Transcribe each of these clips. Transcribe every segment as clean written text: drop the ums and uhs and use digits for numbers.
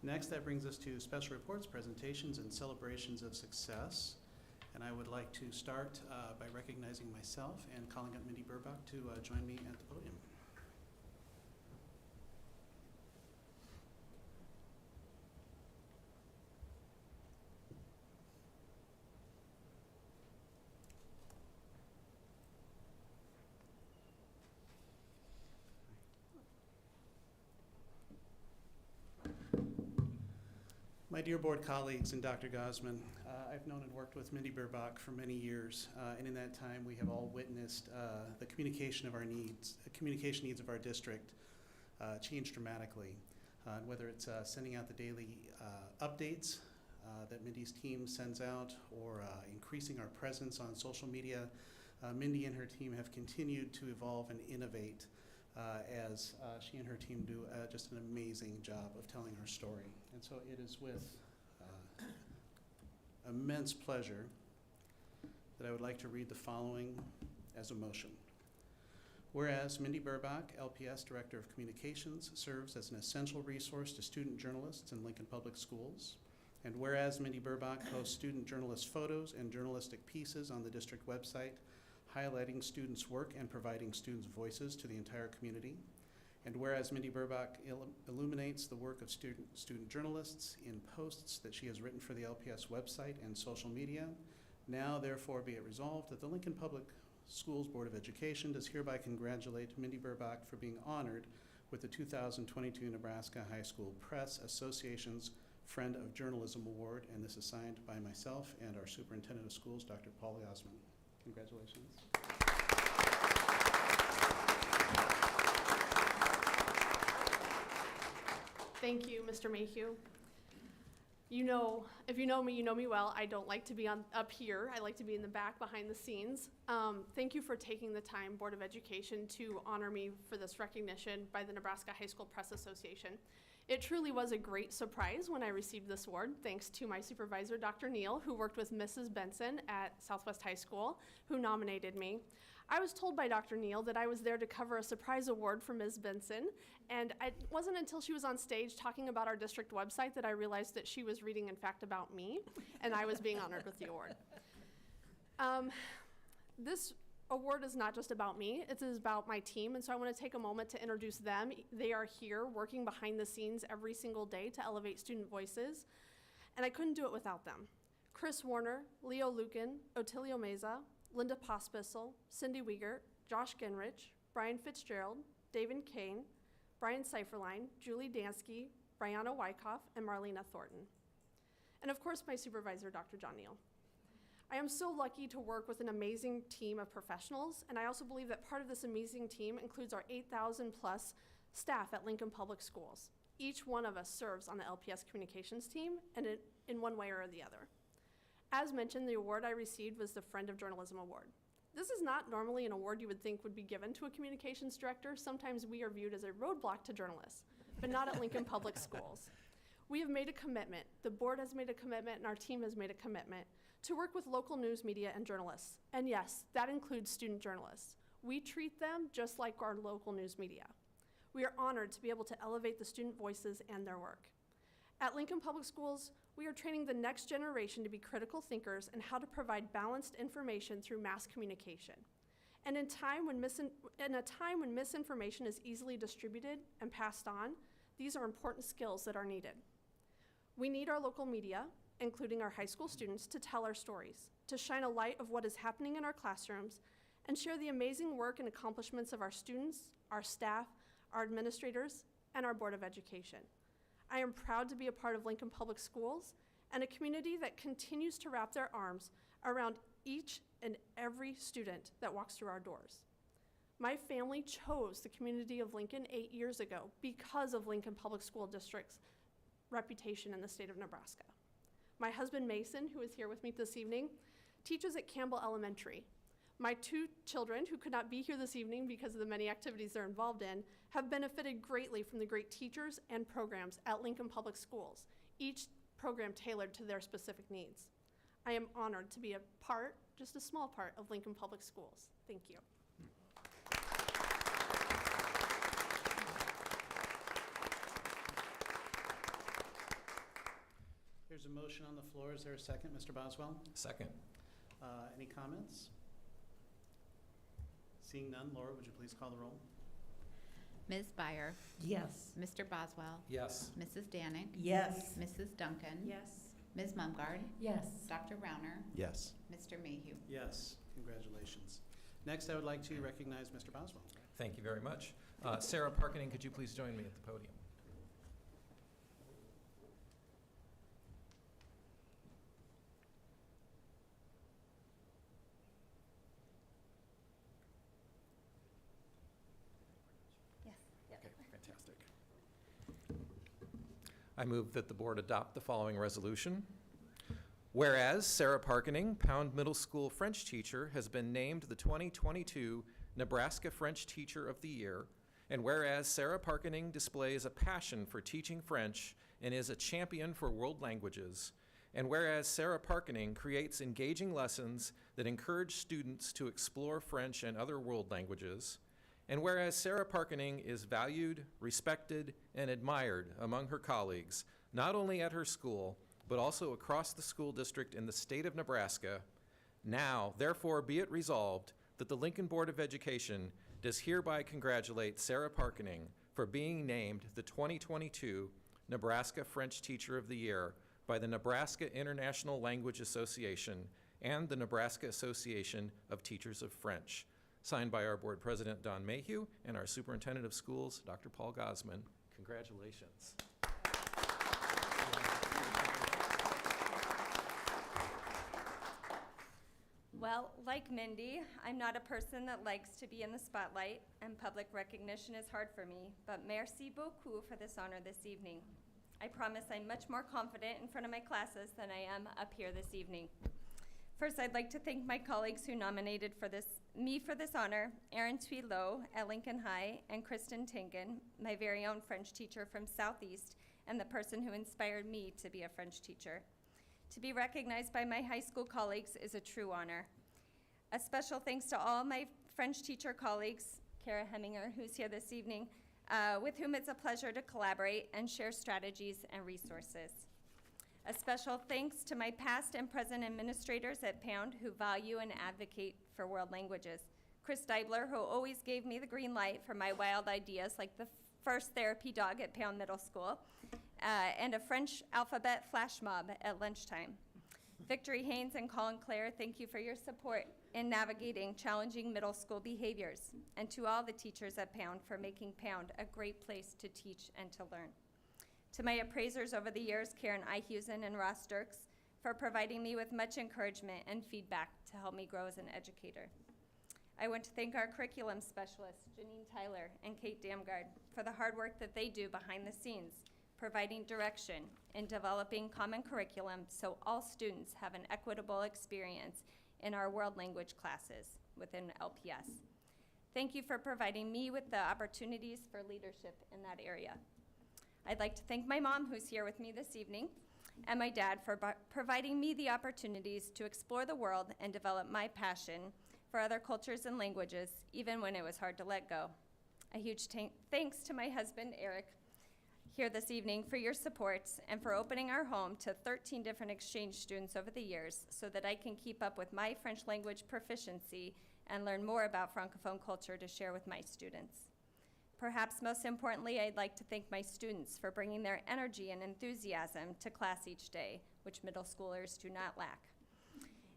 Next, that brings us to special reports, presentations, and celebrations of success. And I would like to start by recognizing myself and calling up Mindy Burbach to join me at the podium. My dear board colleagues and Dr. Gosman, I've known and worked with Mindy Burbach for many years, and in that time we have all witnessed the communication needs of our district change dramatically. Whether it's sending out the daily updates that Mindy's team sends out or increasing our presence on social media, Mindy and her team have continued to evolve and innovate as she and her team do just an amazing job of telling her story. And so it is with immense pleasure that I would like to read the following as a motion. Whereas Mindy Burbach, LPS Director of Communications, serves as an essential resource to student journalists in Lincoln Public Schools, and whereas Mindy Burbach hosts student journalist photos and journalistic pieces on the district website, highlighting students' work and providing students' voices to the entire community. And whereas Mindy Burbach illuminates the work of student journalists in posts that she has written for the LPS website and social media, now therefore be it resolved that the Lincoln Public Schools Board of Education does hereby congratulate Mindy Burbach for being honored with the 2022 Nebraska High School Press Association's Friend of Journalism Award, and this is signed by myself and our Superintendent of Schools, Dr. Paul Osman. Congratulations. Thank you, Mr. Mayhew. If you know me well. I don't like to be up here. I like to be in the back behind the scenes. Thank you for taking the time, Board of Education, to honor me for this recognition by the Nebraska High School Press Association. It truly was a great surprise when I received this award, thanks to my supervisor, Dr. Neal, who worked with Mrs. Benson at Southwest High School, who nominated me. I was told by Dr. Neal that I was there to cover a surprise award for Ms. Benson, and it wasn't until she was on stage talking about our district website that I realized that she was reading, in fact, about me, and I was being honored with the award. This award is not just about me, it is about my team, and so I want to take a moment to introduce them. They are here working behind the scenes every single day to elevate student voices, and I couldn't do it without them. Chris Warner, Leo Lucan, Otilio Meza, Linda Pospisil, Cindy Wiegert, Josh Genrich, Brian Fitzgerald, David Kane, Brian Seiferlein, Julie Dansky, Brianna Wyckoff, and Marlena Thornton. And of course, my supervisor, Dr. John Neal. I am so lucky to work with an amazing team of professionals, and I also believe that part of this amazing team includes our 8,000 plus staff at Lincoln Public Schools. Each one of us serves on the LPS communications team, and in one way or the other. As mentioned, the award I received was the Friend of Journalism Award. This is not normally an award you would think would be given to a communications director. Sometimes we are viewed as a roadblock to journalists, but not at Lincoln Public Schools. We have made a commitment, the board has made a commitment, and our team has made a commitment to work with local news media and journalists. And yes, that includes student journalists. We treat them just like our local news media. We are honored to be able to elevate the student voices and their work. At Lincoln Public Schools, we are training the next generation to be critical thinkers and how to provide balanced information through mass communication. And in a time when misinformation is easily distributed and passed on, these are important skills that are needed. We need our local media, including our high school students, to tell our stories, to shine a light of what is happening in our classrooms, and share the amazing work and accomplishments of our students, our staff, our administrators, and our Board of Education. I am proud to be a part of Lincoln Public Schools and a community that continues to wrap their arms around each and every student that walks through our doors. My family chose the community of Lincoln 8 years ago because of Lincoln Public School District's reputation in the state of Nebraska. My husband, Mason, who is here with me this evening, teaches at Campbell Elementary. My two children, who could not be here this evening because of the many activities they're involved in, have benefited greatly from the great teachers and programs at Lincoln Public Schools, each program tailored to their specific needs. I am honored to be a part, just a small part, of Lincoln Public Schools. Thank you. There's a motion on the floor. Is there a second, Mr. Boswell? Second. Any comments? Seeing none, Laura, would you please call the roll? Ms. Byer, Yes. Mr. Boswell, Yes. Mrs. Danick, Yes. Mrs. Duncan, Yes. Ms. Mumgard, Yes. Dr. Rauner, Yes. Mr. Mayhew. Yes, congratulations. Next, I would like to recognize Mr. Boswell. Thank you very much. Sara Parkening, could you please join me at the podium? Okay, fantastic. I move that the board adopt the following resolution. Whereas Sara Parkening, Pound Middle School French teacher, has been named the 2022 Nebraska French Teacher of the Year, and whereas Sara Parkening displays a passion for teaching French and is a champion for world languages, and whereas Sara Parkening creates engaging lessons that encourage students to explore French and other world languages, and whereas Sara Parkening is valued, respected, and admired among her colleagues, not only at her school, but also across the school district in the state of Nebraska, now, therefore, be it resolved that the Lincoln Board of Education does hereby congratulate Sara Parkening for being named the 2022 Nebraska French Teacher of the Year by the Nebraska International Language Association and the Nebraska Association of Teachers of French. Signed by our Board President, Don Mayhew, and our Superintendent of Schools, Dr. Paul Gosman. Congratulations. Well, like Mindy, I'm not a person that likes to be in the spotlight, and public recognition is hard for me, but merci beaucoup for this honor this evening. I promise I'm much more confident in front of my classes than I am up here this evening. First, I'd like to thank my colleagues who nominated me for this honor, Erin Tuilot at Lincoln High, and Kristen Tinkin, my very own French teacher from Southeast, and the person who inspired me to be a French teacher. To be recognized by my high school colleagues is a true honor. A special thanks to all my French teacher colleagues, Kara Heminger, who's here this evening, with whom it's a pleasure to collaborate and share strategies and resources. A special thanks to my past and present administrators at Pound who value and advocate for world languages. Chris Deibler, who always gave me the green light for my wild ideas, like the first therapy dog at Pound Middle School, and a French alphabet flash mob at lunchtime. Victory Haynes and Colin Clare, thank you for your support in navigating challenging middle school behaviors, and to all the teachers at Pound for making Pound a great place to teach and to learn. To my appraisers over the years, Karen Eichhusen and Ross Dirks, for providing me with much encouragement and feedback to help me grow as an educator. I want to thank our curriculum specialists, Janine Tyler and Kate Damgard, for the hard work that they do behind the scenes, providing direction in developing common curriculum so all students have an equitable experience in our world language classes within LPS. Thank you for providing me with the opportunities for leadership in that area. I'd like to thank my mom, who's here with me this evening, and my dad for providing me the opportunities to explore the world and develop my passion for other cultures and languages, even when it was hard to let go. A huge thanks to my husband, Eric, here this evening for your support and for opening our home to 13 different exchange students over the years so that I can keep up with my French language proficiency and learn more about Francophone culture to share with my students. Perhaps most importantly, I'd like to thank my students for bringing their energy and enthusiasm to class each day, which middle schoolers do not lack.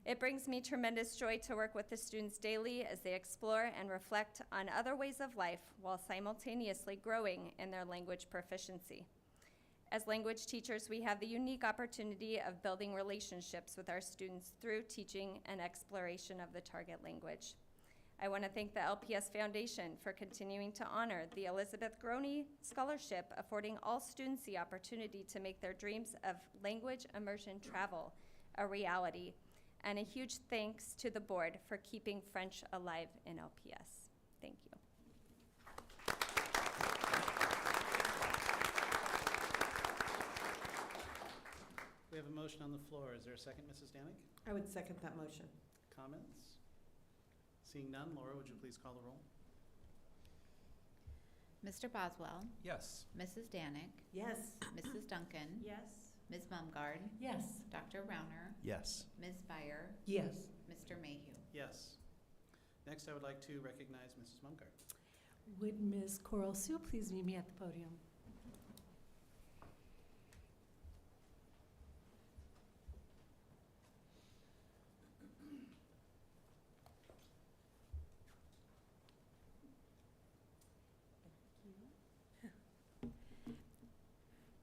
It brings me tremendous joy to work with the students daily as they explore and reflect on other ways of life while simultaneously growing in their language proficiency. As language teachers, we have the unique opportunity of building relationships with our students through teaching and exploration of the target language. I want to thank the LPS Foundation for continuing to honor the Elizabeth Groney Scholarship, affording all students the opportunity to make their dreams of language immersion travel a reality. And a huge thanks to the board for keeping French alive in LPS. Thank you. We have a motion on the floor. Is there a second, Mrs. Danick? I would second that motion. Comments? Seeing none, Laura, would you please call the roll? Mr. Boswell, Yes. Mrs. Danick, Yes. Mrs. Duncan, Yes. Ms. Mumgarde, Yes. Dr. Rauner, Yes. Ms. Byer, Yes. Mr. Mayhew. Yes. Next, I would like to recognize Mrs. Mumgarde. Would Ms. Coral Sue please meet me at the podium?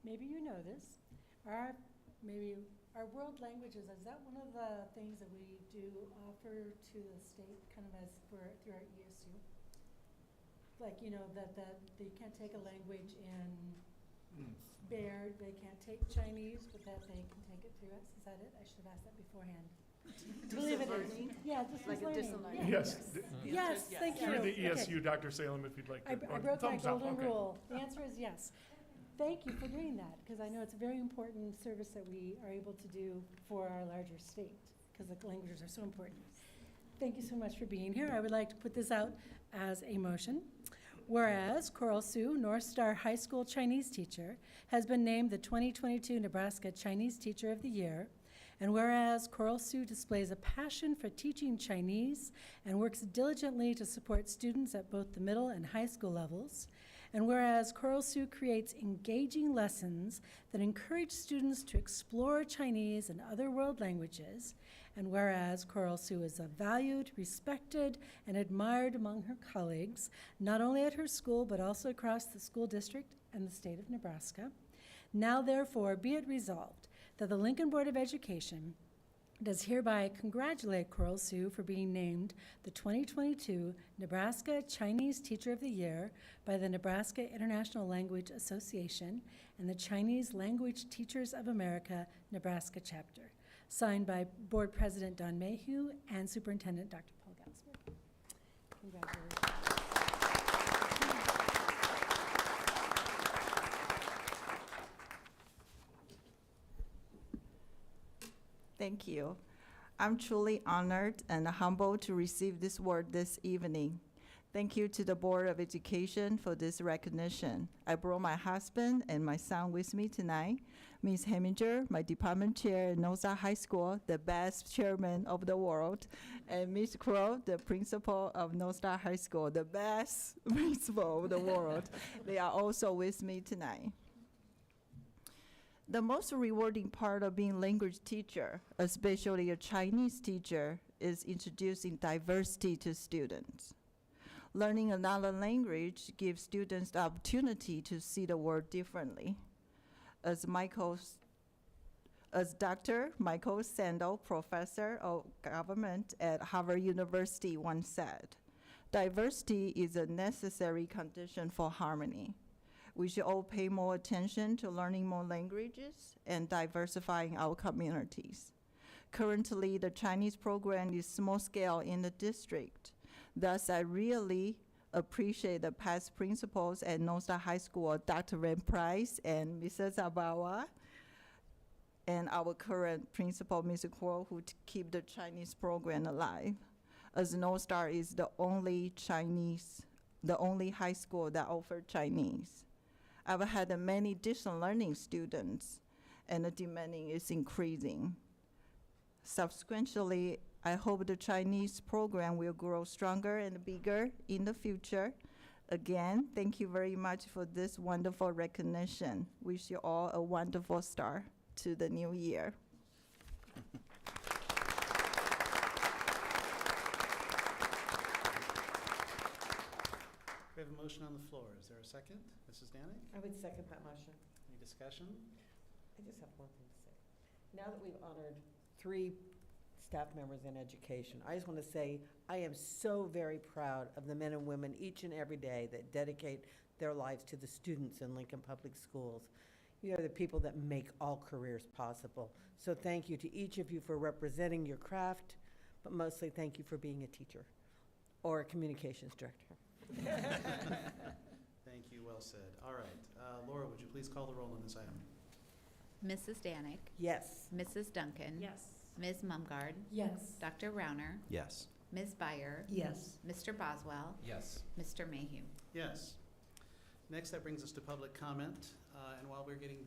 Maybe you know this. Our world languages, is that one of the things that we do offer to the state kind of as through our ESU? Like, that they can't take a language in Baird, they can't take Chinese, but that they can take it through us. Is that it? I should have asked that beforehand. I believe it is. Yeah, distance learning. Yeah. Yes. Yes, thank you. Through the Okay. ESU, Dr. Salem, if you'd like to. I or broke my thumbs up, golden okay. rule. The answer is yes. Thank you for doing that, because I know it's a very important service that we are able to do for our larger state, because the languages are so important. Thank you so much for being here. I would like to put this out as a motion. Whereas Coral Sue, North Star High School Chinese teacher, has been named the 2022 Nebraska Chinese Teacher of the Year, and whereas Coral Sue displays a passion for teaching Chinese and works diligently to support students at both the middle and high school levels, and whereas Coral Sue creates engaging lessons that encourage students to explore Chinese and other world languages, and whereas Coral Sue is a valued, respected, and admired among her colleagues, not only at her school but also across the school district and the state of Nebraska, now therefore be it resolved that the Lincoln Board of Education does hereby congratulate Coral Sue for being named the 2022 Nebraska Chinese Teacher of the Year by the Nebraska International Language Association and the Chinese Language Teachers of America, Nebraska Chapter. Signed by Board President Don Mayhew and Superintendent Dr. Paul Gatsby. Congratulations. Thank you. I'm truly honored and humbled to receive this award this evening. Thank you to the Board of Education for this recognition. I brought my husband and my son with me tonight. Ms. Heminger, my department chair at Nosa High School, the best chairman of the world, and Ms. Crow, the principal of Nosa High School, the best principal of the world. They are also with me tonight. The most rewarding part of being a language teacher, especially a Chinese teacher, is introducing diversity to students. Learning another language gives students the opportunity to see the world differently. As Dr. Michael Sandel, professor of government at Harvard University, once said, diversity is a necessary condition for harmony. We should all pay more attention to learning more languages and diversifying our communities. Currently, the Chinese program is small scale in the district. Thus, I really appreciate the past principals at Nosa High School, Dr. Ren Price and Mrs. Abawa, and our current principal, Ms. Kuo, who keep the Chinese program alive. As Nostar is the only high school that offers Chinese. I've had many distance learning students, and the demanding is increasing. Subsequently, I hope the Chinese program will grow stronger and bigger in the future. Again, thank you very much for this wonderful recognition. Wish you all a wonderful start to the new year. We have a motion on the floor. Is there a second? Mrs. Danik? I would second that motion. Any discussion? I just have one thing to say. Now that we've honored 3 staff members in education, I just want to say I am so very proud of the men and women each and every day that dedicate their lives to the students in Lincoln Public Schools. You are the people that make all careers possible. So thank you to each of you for representing your craft, but mostly thank you for being a teacher or a communications director. Thank you, well said. All right, Laura, would you please call the roll on this item? Mrs. Danik, Yes. Mrs. Duncan. Yes. Ms. Mumgarde, Yes. Dr. Rauner, Yes. Ms. Byer, Yes. Mr. Boswell, Yes. Mr. Mayhew. Yes. Next, that brings us to public comment. And while we're getting